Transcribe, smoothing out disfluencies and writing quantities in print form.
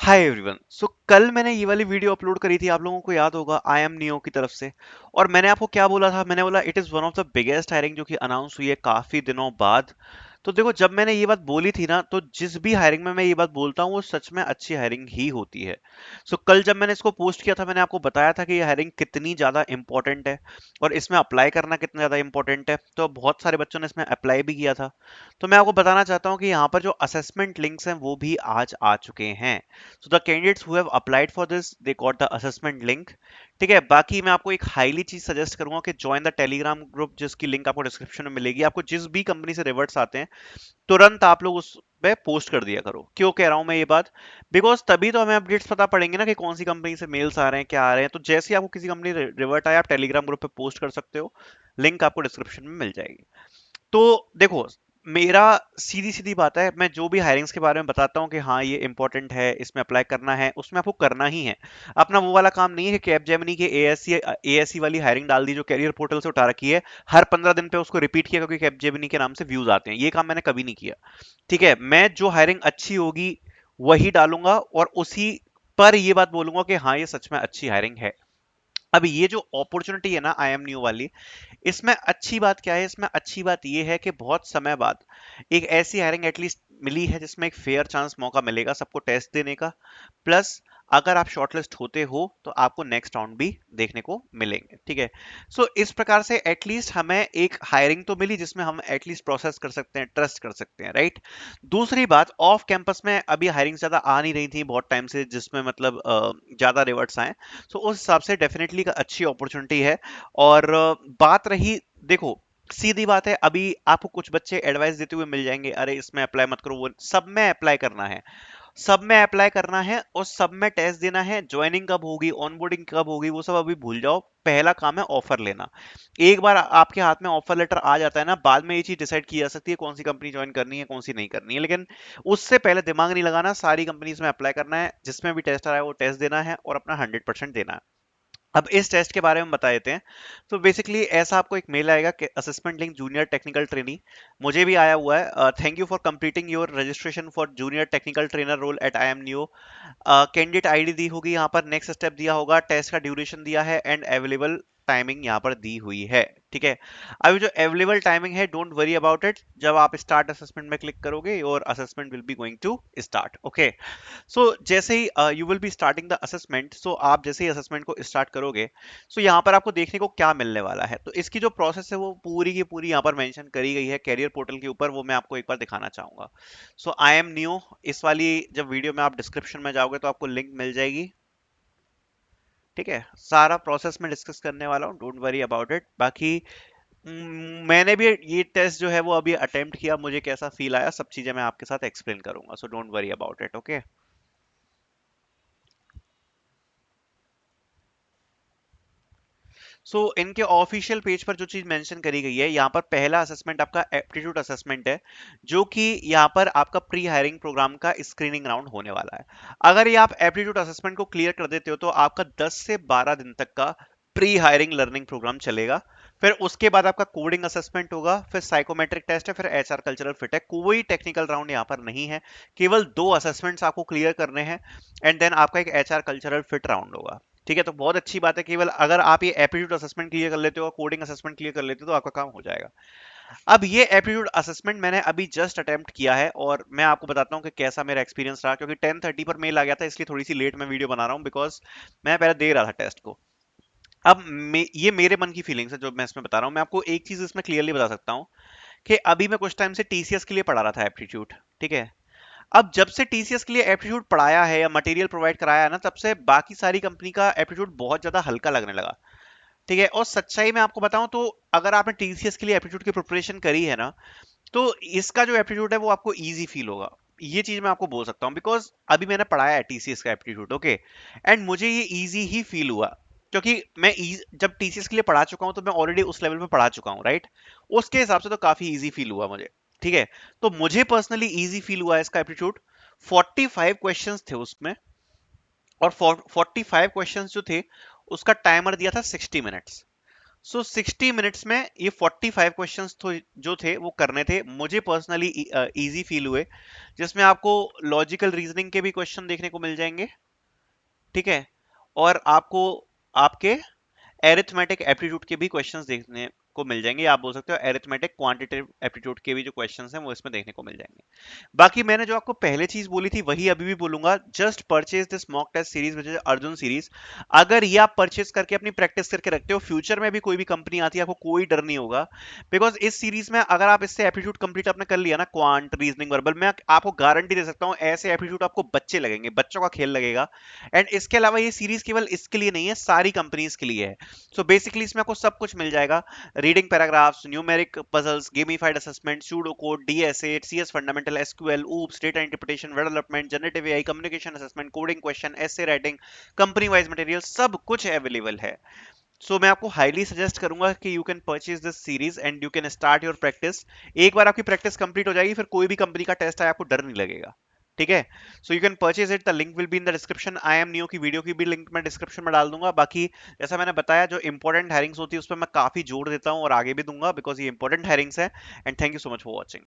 Hi everyone. सो कल मैंने ये वाली वीडियो अपलोड करी थी, आप लोगों को याद होगा, आई एम नियो की तरफ से। और मैंने आपको क्या बोला था? मैंने बोला it is one of the biggest hiring जो कि अनाउंस हुई है काफी दिनों बाद। तो देखो, जब मैंने ये बात बोली थी ना, तो जिस भी हायरिंग में मैं ये बात बोलता हूँ वो सच में अच्छी हायरिंग ही होती है। सो कल जब मैंने इसको पोस्ट किया था, मैंने आपको बताया था कि ये हायरिंग कितनी ज्यादा इंपॉर्टेंट है और इसमें अप्लाई करना कितना ज्यादा इंपॉर्टेंट है। तो बहुत सारे बच्चों ने इसमें अप्लाई भी किया था। तो मैं आपको बताना चाहता हूँ कि यहाँ पर जो असेसमेंट लिंक्स हैं वो भी आज आ चुके हैं। So the candidates who have applied for this, they got the assessment link। ठीक है, बाकी मैं आपको एक हाईली चीज सजेस्ट करूंगा कि ज्वाइन द टेलीग्राम ग्रुप, जिसकी लिंक आपको डिस्क्रिप्शन में मिलेगी। आपको जिस भी कंपनी से रिवर्ट्स आते हैं, तुरंत आप लोग उस पे पोस्ट कर दिया करो। क्यों कह रहा हूं मैं ये बात? बिकॉज तभी तो हमें अपडेट्स पता पड़ेंगे ना कि कौन सी कंपनी से मेल्स आ रहे हैं, क्या आ रहे हैं। तो जैसे ही आपको किसी कंपनी रिवर्ट आए, आप टेलीग्राम ग्रुप पे पोस्ट कर सकते हो। लिंक आपको डिस्क्रिप्शन में मिल जाएगी। तो देखो, मेरा सीधी सीधी बात है, मैं जो भी हायरिंग्स के बारे में बताता हूँ कि हाँ ये इंपॉर्टेंट है, इसमें अप्लाई करना है, उसमें आपको करना ही है। अपना वो वाला काम नहीं है कि कैपजेमिनी के एएससी वाली हायरिंग डाल दी जो कैरियर पोर्टल से उठा रखी है, हर 15 दिन पे उसको रिपीट किया क्योंकि कैपजेमिनी के नाम से व्यूज आते हैं। ये काम मैंने कभी नहीं किया। ठीक है, मैं जो हायरिंग अच्छी होगी वही डालूंगा और उसी पर ये बात बोलूंगा कि हाँ ये सच में अच्छी हायरिंग है। अब ये जो अपॉर्चुनिटी है ना आई एम न्यू वाली, इसमें अच्छी बात क्या है? इसमें अच्छी बात ये है कि बहुत समय बाद एक ऐसी हायरिंग एटलीस्ट मिली है जिसमें एक फेयर चांस मौका मिलेगा सबको टेस्ट देने का। प्लस अगर आप शॉर्टलिस्ट होते हो तो आपको नेक्स्ट राउंड भी देखने को मिलेंगे। ठीक है, सो इस प्रकार से एटलीस्ट हमें एक हायरिंग तो मिली जिसमें हम एटलीस्ट प्रोसेस कर सकते हैं, ट्रस्ट कर सकते हैं, राइट। दूसरी बात, ऑफ कैंपस में अभी हायरिंग ज्यादा आ नहीं रही थी बहुत टाइम से, जिसमें मतलब ज्यादा रिवर्ट्स आए। सो उस हिसाब से डेफिनेटली एक अच्छी अपॉर्चुनिटी है। और बात रही, देखो, सीधी बात है, अभी आपको कुछ बच्चे एडवाइस देते हुए मिल जाएंगे, अरे इसमें अप्लाई मत करो, वो सब में अप्लाई करना है। सब में अप्लाई करना है और सब में टेस्ट देना है। ज्वाइनिंग कब होगी, ऑनबोर्डिंग कब होगी, वो सब अभी भूल जाओ। पहला काम है ऑफर लेना। एक बार आपके हाथ में ऑफर लेटर आ जाता है ना, बाद में ये चीज डिसाइड की जा सकती है कौन सी कंपनी ज्वाइन करनी है, कौन सी नहीं करनी है। लेकिन उससे पहले दिमाग नहीं लगाना, सारी कंपनीज में अप्लाई करना है, जिसमें भी टेस्ट आ रहा है वो टेस्ट देना है और अपना 100% देना है। अब इस टेस्ट के बारे में बता देते हैं। तो बेसिकली ऐसा आपको एक मेल आएगा कि assessment link junior technical trainee. मुझे भी आया हुआ है, thank you for completing your registration for junior technical trainer role at I am new. Candidate ID दी होगी, यहाँ पर नेक्स्ट स्टेप दिया होगा, टेस्ट का ड्यूरेशन दिया है एंड अवेलेबल टाइमिंग यहाँ पर दी हुई है। ठीक है, अभी जो अवेलेबल टाइमिंग है, डोंट वरी अबाउट इट। जब आप स्टार्ट असेसमेंट में क्लिक करोगे और assessment will be going to start. Okay, so जैसे ही you will be starting the assessment, so आप जैसे ही असेसमेंट को स्टार्ट करोगे, सो यहाँ पर आपको देखने को क्या मिलने वाला है। तो इसकी जो प्रोसेस है वो पूरी की पूरी यहाँ पर मेंशन करी गई है कैरियर पोर्टल के ऊपर, वो मैं आपको एक बार दिखाना चाहूंगा। सो आई एम न्यू, इस वाली जब वीडियो में आप डिस्क्रिप्शन में जाओगे तो आपको लिंक मिल जाएगी। ठीक है, सारा प्रोसेस में डिस्कस करने वाला हूँ, डोंट वरी अबाउट इट। बाकी मैंने भी ये टेस्ट जो है वो अभी अटेम्प्ट किया, मुझे कैसा फील आया सब चीजें मैं आपके साथ एक्सप्लेन करूंगा, so don't worry about it. Okay, so इनके ऑफिशियल पेज पर जो चीज मेंशन करी गई है, यहाँ पर पहला असेसमेंट आपका एप्टीट्यूड असेसमेंट है, जो कि यहाँ पर आपका प्री हायरिंग प्रोग्राम का स्क्रीनिंग राउंड होने वाला है। अगर ये आप एप्टीट्यूड असेसमेंट को क्लियर कर देते हो तो आपका 10 से 12 दिन तक का प्री हायरिंग लर्निंग प्रोग्राम चलेगा। फिर उसके बाद आपका कोडिंग असेसमेंट होगा, फिर साइकोमेट्रिक टेस्ट है, फिर एचआर कल्चरल फिट है। कोई टेक्निकल राउंड यहाँ पर नहीं है, केवल दो असेसमेंट्स आपको क्लियर करने हैं एंड देन आपका एक एचआर कल्चरल फिट राउंड होगा। ठीक है, तो बहुत अच्छी बात है, केवल अगर आप ये एप्टीट्यूड असेसमेंट क्लियर कर लेते हो, कोडिंग असेसमेंट क्लियर कर लेते हो, तो आपका काम हो जाएगा। अब ये एप्टीट्यूड असेसमेंट मैंने अभी जस्ट अटेम्प्ट किया है और मैं आपको बताता हूँ कि कैसा मेरा एक्सपीरियंस रहा, क्योंकि 10:30 पर मेल आ गया था, इसलिए थोड़ी सी लेट मैं वीडियो बना रहा हूँ, बिकॉज मैं पहले दे रहा था टेस्ट को। अब ये मेरे मन की फीलिंग्स है जो मैं इसमें बता रहा हूँ। मैं आपको एक चीज इसमें क्लियरली बता सकता हूँ कि अभी मैं कुछ टाइम से टीसीएस के लिए पढ़ा रहा था एप्टीट्यूड। ठीक है, अब जब से टीसीएस के लिए एप्टीट्यूड पढ़ाया है या मटेरियल प्रोवाइड कराया है ना, तब से बाकी सारी कंपनी का एप्टीट्यूड बहुत ज्यादा हल्का लगने लगा। ठीक है, और सच्चाई में आपको बताऊं तो अगर आपने टीसीएस के लिए एप्टीट्यूड की प्रिपरेशन करी है ना, तो इसका जो एप्टीट्यूड है वो आपको इजी फील होगा। ये चीज मैं आपको बोल सकता हूँ, बिकॉज अभी मैंने पढ़ाया है टीसीएस का एप्टीट्यूड। ओके, एंड मुझे ये इजी ही फील हुआ, क्योंकि जब टीसीएस के लिए पढ़ा चुका हूं तो मैं ऑलरेडी उस लेवल पे पढ़ा चुका हूँ, राइट। उसके हिसाब से तो काफी इजी फील हुआ मुझे। ठीक है, तो मुझे पर्सनली इजी फील हुआ इसका एप्टीट्यूड। 45 क्वेश्चंस थे उसमें, और 45 क्वेश्चंस जो थे उसका टाइमर दिया था 60 मिनट्स। सो 60 मिनट्स में ये 45 क्वेश्चंस तो जो थे वो करने थे, मुझे पर्सनली इजी फील हुए, जिसमें आपको लॉजिकल रीजनिंग के भी क्वेश्चन देखने को मिल जाएंगे, ठीक है, और आपको आपके एरिथमेटिक एप्टीट्यूड के भी क्वेश्चंस देखने को मिल जाएंगे, आप बोल सकते हो एरिथमेटिक क्वांटिटेटिव एप्टीट्यूड के भी जो क्वेश्चंस हैं वो इसमें देखने को मिल जाएंगे। बाकी मैंने जो आपको पहले चीज बोली थी वही अभी भी बोलूंगा, just purchase this mock test series which is Arjun series. अगर ये आप परचेज करके अपनी प्रैक्टिस करके रखते हो, फ्यूचर में भी कोई भी कंपनी आती है आपको कोई डर नहीं होगा, बिकॉज इस सीरीज में अगर आप इससे एप्टीट्यूड कंप्लीट आपने कर लिया ना, क्वांट रीजनिंग वर्बल, मैं आपको गारंटी दे सकता हूँ ऐसे एप्टीट्यूड आपको बच्चे लगेंगे, बच्चों का खेल लगेगा। एंड इसके अलावा ये सीरीज केवल इसके लिए नहीं है, सारी कंपनीज के लिए है। सो बेसिकली इसमें आपको सब कुछ मिल जाएगा, reading paragraphs, numeric puzzles, gamified assessment, pseudo code, DSA, CS fundamental, SQL, oops, data interpretation, web development, generative AI, communication assessment, coding question, essay writing, company wise material, सब कुछ अवेलेबल है। सो मैं आपको हाईली सजेस्ट करूंगा कि you can purchase this series and you can start your practice. एक बार आपकी practice complete हो जाएगी, फिर कोई भी कंपनी का टेस्ट आए आपको डर नहीं लगेगा, ठीक है। So you can purchase it, the link will be in the description. I am neo की वीडियो की भी लिंक मैं डिस्क्रिप्शन में डाल दूंगा। बाकी जैसा मैंने बताया, जो इंपॉर्टेंट हायरिंग्स होती है उस पर मैं काफी जोर देता हूँ और आगे भी दूंगा, बिकॉज ये इंपॉर्टेंट हायरिंग्स है। And thank you so much for watching.